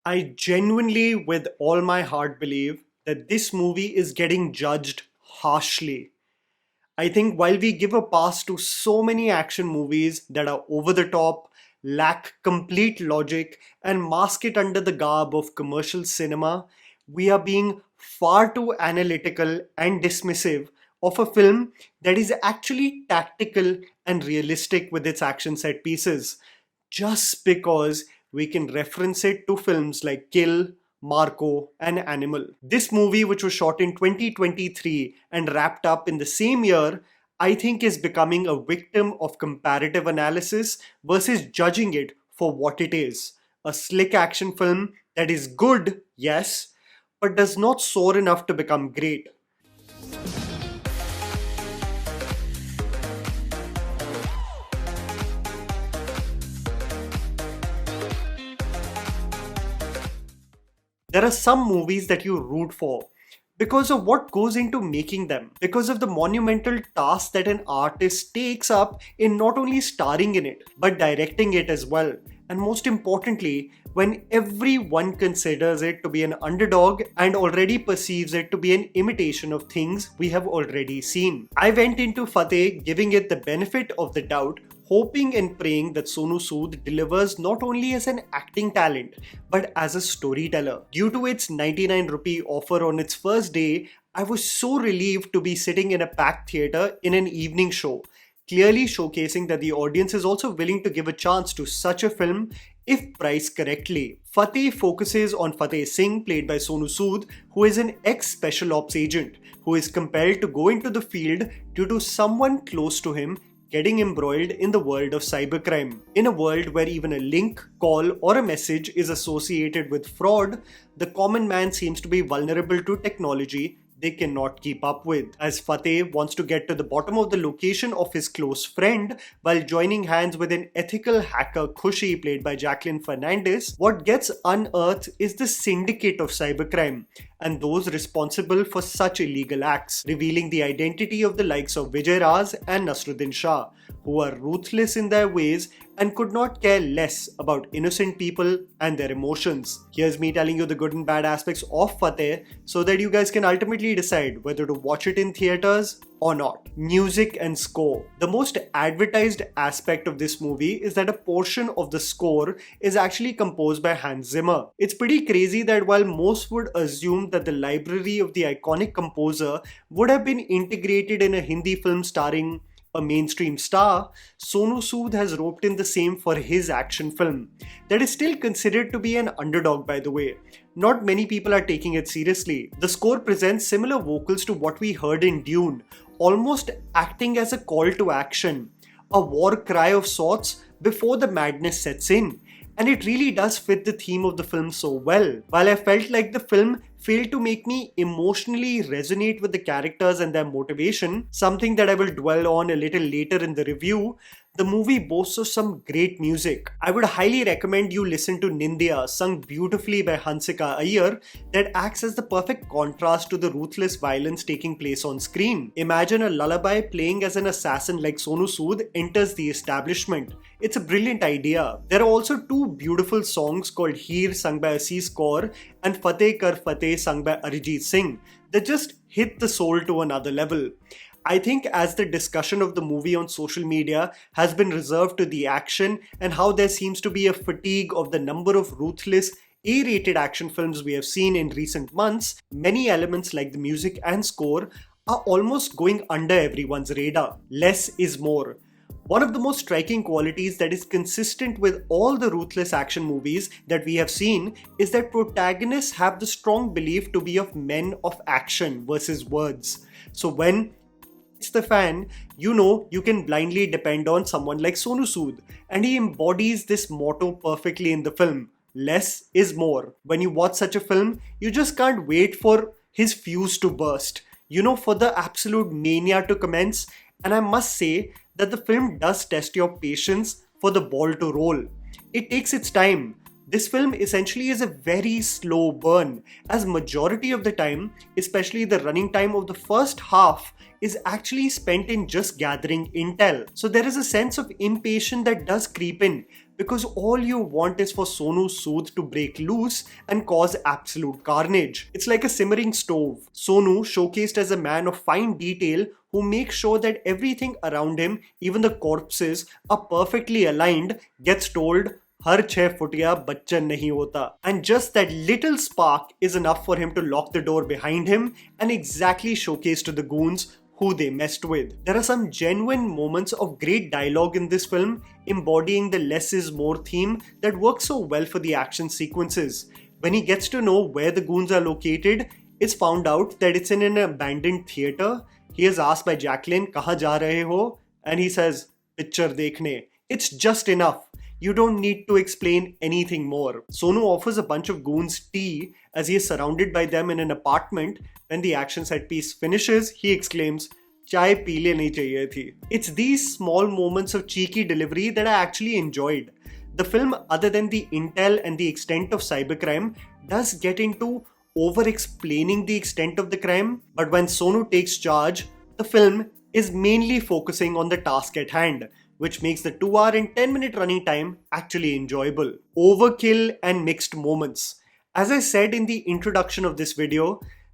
I genuinely, with all my heart, believe that this movie is getting judged harshly. I think while we give a pass to so many action movies that are over the top, lack complete logic, and mask it under the garb of commercial cinema, we are being far too analytical and dismissive of a film that is actually tactical and realistic with its action set pieces, just because we can reference it to films like Kill, Marco, and Animal. This movie, which was shot in 2023 and wrapped up in the same year, I think is becoming a victim of comparative analysis versus judging it for what it is. A slick action film that is good, yes, but does not soar enough to become great. There are some movies that you root for because of what goes into making them, because of the monumental task that an artist takes up in not only starring in it, but directing it as well. And most importantly, when everyone considers it to be an underdog and already perceives it to be an imitation of things we have already seen. I went into FATEH giving it the benefit of the doubt, hoping and praying that Sonu Sood delivers not only as an acting talent but as a storyteller. Due to its 99 rupee offer on its first day, I was so relieved to be sitting in a packed theatre in an evening show, clearly showcasing that the audience is also willing to give a chance to such a film if priced correctly. FATEH focuses on Fateh Singh, played by Sonu Sood, who is an ex-special ops agent who is compelled to go into the field due to someone close to him getting embroiled in the world of cybercrime. In a world where even a link, call, or a message is associated with fraud, the common man seems to be vulnerable to technology they cannot keep up with. As Fateh wants to get to the bottom of the location of his close friend while joining hands with an ethical hacker Khushi, played by Jacqueline Fernandez, what gets unearthed is the syndicate of cybercrime and those responsible for such illegal acts, revealing the identity of the likes of Vijay Raaz and Nasseeruddin Shah, who are ruthless in their ways and could not care less about innocent people and their emotions. Here's me telling you the good and bad aspects of Fateh so that you guys can ultimately decide whether to watch it in theaters or not. Music and score. The most advertised aspect of this movie is that a portion of the score is actually composed by Hans Zimmer. It's pretty crazy that while most would assume that the library of the iconic composer would have been integrated in a Hindi film starring a mainstream star, Sonu Sood has roped in the same for his action film. That is still considered to be an underdog, by the way. Not many people are taking it seriously. The score presents similar vocals to what we heard in Dune, almost acting as a call to action, a war cry of sorts before the madness sets in. And it really does fit the theme of the film so well. While I felt like the film failed to make me emotionally resonate with the characters and their motivation, something that I will dwell on a little later in the review, the movie boasts of some great music. I would highly recommend you listen to Nindya, sung beautifully by Hansika Iyer, that acts as the perfect contrast to the ruthless violence taking place on screen. Imagine a lullaby playing as an assassin like Sonu Sood enters the establishment. It's a brilliant idea. There are also two beautiful songs called Heer, sung by Assis Kaur, and Fateh Kar Fateh, sung by Arijit Singh, that just hit the soul to another level. I think as the discussion of the movie on social media has been reserved to the action and how there seems to be a fatigue of the number of ruthless A-rated action films we have seen in recent months, many elements like the music and score are almost going under everyone's radar. Less is more. One of the most striking qualities that is consistent with all the ruthless action movies that we have seen is that protagonists have the strong belief to be of men of action versus words. So when it's the fan, you know you can blindly depend on someone like Sonu Sood, and he embodies this motto perfectly in the film. Less is more. When you watch such a film, you just can't wait for his fuse to burst, for the absolute mania to commence. And I must say that the film does test your patience for the ball to roll. It takes its time. This film essentially is a very slow burn, as majority of the time, especially the running time of the first half, is actually spent in just gathering intel. So there is a sense of impatience that does creep in, because all you want is for Sonu Sood to break loose and cause absolute carnage. It's like a simmering stove. Sonu, showcased as a man of fine detail who makes sure that everything around him, even the corpses, are perfectly aligned, gets told, हर 6 फुटिया बच्चन नहीं होता. And just that little spark is enough for him to lock the door behind him and exactly showcase to the goons who they messed with. There are some genuine moments of great dialogue in this film, embodying the less is more theme that works so well for the action sequences. When he gets to know where the goons are located, it's found out that it's in an abandoned theater. He is asked by Jacqueline, "Kahan ja rahe ho?" And he says, "Picture dekhne." It's just enough. You don't need to explain anything more. Sonu offers a bunch of goons tea as he is surrounded by them in an apartment. When the action set piece finishes, he exclaims, "Chai pee leni chahiye thi." It's these small moments of cheeky delivery that I actually enjoyed. The film, other than the intel and the extent of cybercrime, does get into over-explaining the extent of the crime, but when Sonu takes charge, the film is mainly focusing on the task at hand, which makes the 2 hour and 10-minute running time actually enjoyable. Overkill and mixed moments. As I said in the introduction of this video,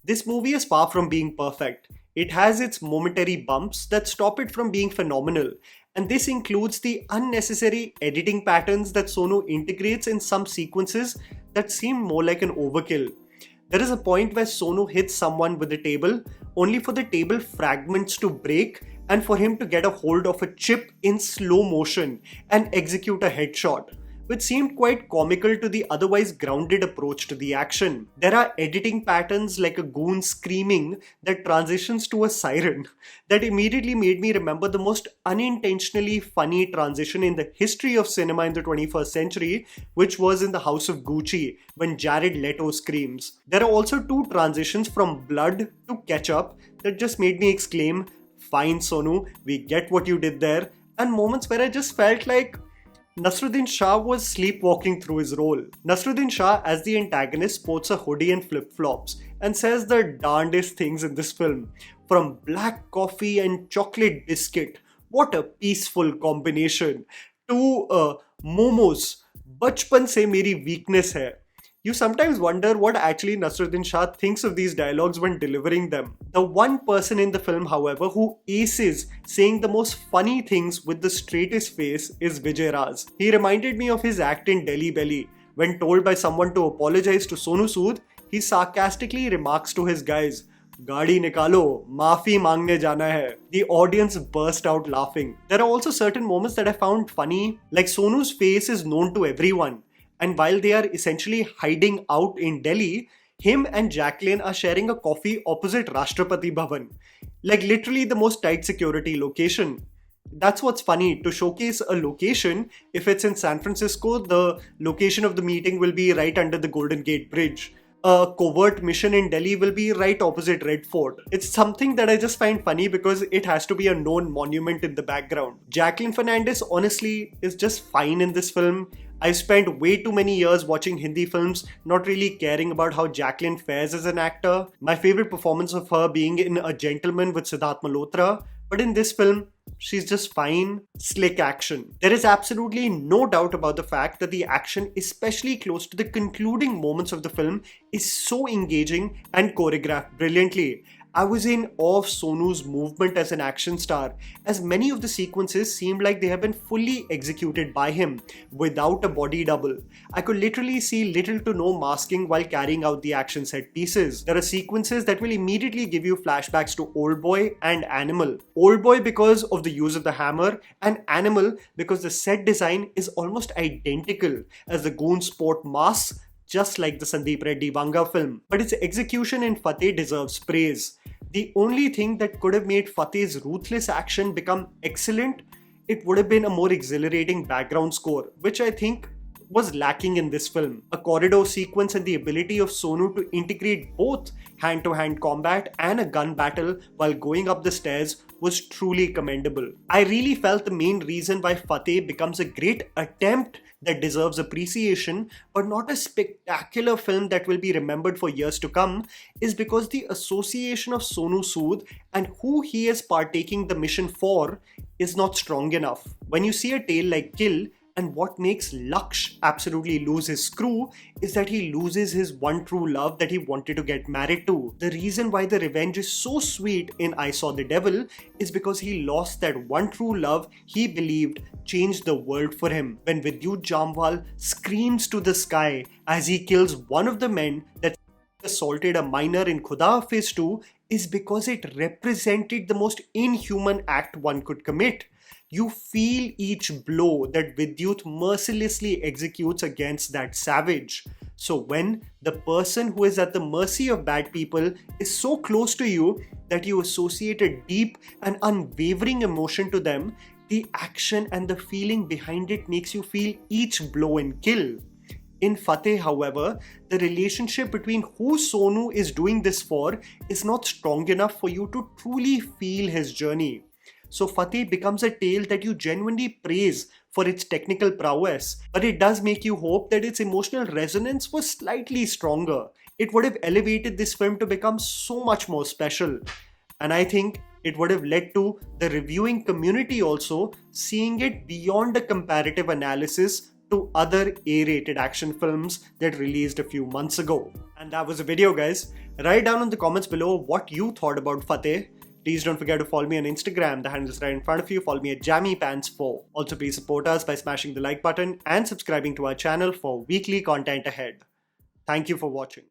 this movie is far from being perfect. It has its momentary bumps that stop it from being phenomenal, and this includes the unnecessary editing patterns that Sonu integrates in some sequences that seem more like an overkill. There is a point where Sonu hits someone with a table, only for the table fragments to break and for him to get a hold of a chip in slow motion and execute a headshot, which seemed quite comical to the otherwise grounded approach to the action. There are editing patterns like a goon screaming that transitions to a siren that immediately made me remember the most unintentionally funny transition in the history of cinema in the 21st century, which was in The House of Gucci when Jared Leto screams. There are also 2 transitions from blood to ketchup that just made me exclaim, "Fine Sonu, we get what you did there," and moments where I just felt like Nasseeruddin Shah was sleepwalking through his role. Nasseeruddin Shah as the antagonist sports a hoodie and flip-flops and says the darndest things in this film. From black coffee and chocolate biscuit, what a peaceful combination, to momos, bachpan se meri weakness hai. You sometimes wonder what actually Nasseeruddin Shah thinks of these dialogues when delivering them. The one person in the film, however, who aces saying the most funny things with the straightest face is Vijay Raaz. He reminded me of his act in Delhi Belly. When told by someone to apologize to Sonu Sood, he sarcastically remarks to his guys, "Gaadi nikalo, maafi mangne jana hai." The audience burst out laughing. There are also certain moments that I found funny, like Sonu's face is known to everyone. And while they are essentially hiding out in Delhi, him and Jacqueline are sharing a coffee opposite Rashtrapati Bhavan. Like literally the most tight security location. That's what's funny, to showcase a location. If it's in San Francisco, the location of the meeting will be right under the Golden Gate Bridge. A covert mission in Delhi will be right opposite Red Fort. It's something that I just find funny because it has to be a known monument in the background. Jacqueline Fernandez honestly is just fine in this film. I've spent way too many years watching Hindi films, not really caring about how Jacqueline fares as an actor. My favorite performance of her being in A Gentleman with Siddharth Malhotra. But in this film, she's just fine. Slick action. There is absolutely no doubt about the fact that the action, especially close to the concluding moments of the film, is so engaging and choreographed brilliantly. I was in awe of Sonu's movement as an action star, as many of the sequences seemed like they have been fully executed by him, without a body double. I could literally see little to no masking while carrying out the action set pieces. There are sequences that will immediately give you flashbacks to Oldboy and Animal. Oldboy because of the use of the hammer, and Animal because the set design is almost identical as the goon sport masks, just like the Sandeep Reddy Vanga film. But its execution in FATEH deserves praise. The only thing that could have made FATEH's ruthless action become excellent, it would have been a more exhilarating background score, which I think was lacking in this film. A corridor sequence and the ability of Sonu to integrate both hand-to-hand combat and a gun battle while going up the stairs was truly commendable. I really felt the main reason why FATEH becomes a great attempt that deserves appreciation, but not a spectacular film that will be remembered for years to come, is because the association of Sonu Sood and who he is partaking the mission for is not strong enough. When you see a tale like Kill, And what makes Laksh absolutely lose his screw is that he loses his one true love that he wanted to get married to. The reason why the revenge is so sweet in I Saw the Devil is because he lost that one true love he believed changed the world for him. When Vidyut Jamwal screams to the sky as he kills one of the men that assaulted a minor in Khuda Hafiz 2 is because it represented the most inhuman act one could commit. You feel each blow that Vidyut mercilessly executes against that savage. So when the person who is at the mercy of bad people is so close to you that you associate a deep and unwavering emotion to them, the action and the feeling behind it makes you feel each blow and kill. In FATEH, however, the relationship between who Sonu is doing this for is not strong enough for you to truly feel his journey. So FATEH becomes a tale that you genuinely praise for its technical prowess, but it does make you hope that its emotional resonance was slightly stronger. It would have elevated this film to become so much more special. And I think it would have led to the reviewing community also seeing it beyond a comparative analysis to other A-rated action films that released a few months ago. And that was the video, guys. Write down in the comments below what you thought about FATEH. Please don't forget to follow me on Instagram. The handle is right in front of you. Follow me at JammyPants4. Also, please support us by smashing the like button and subscribing to our channel for weekly content ahead. Thank you for watching.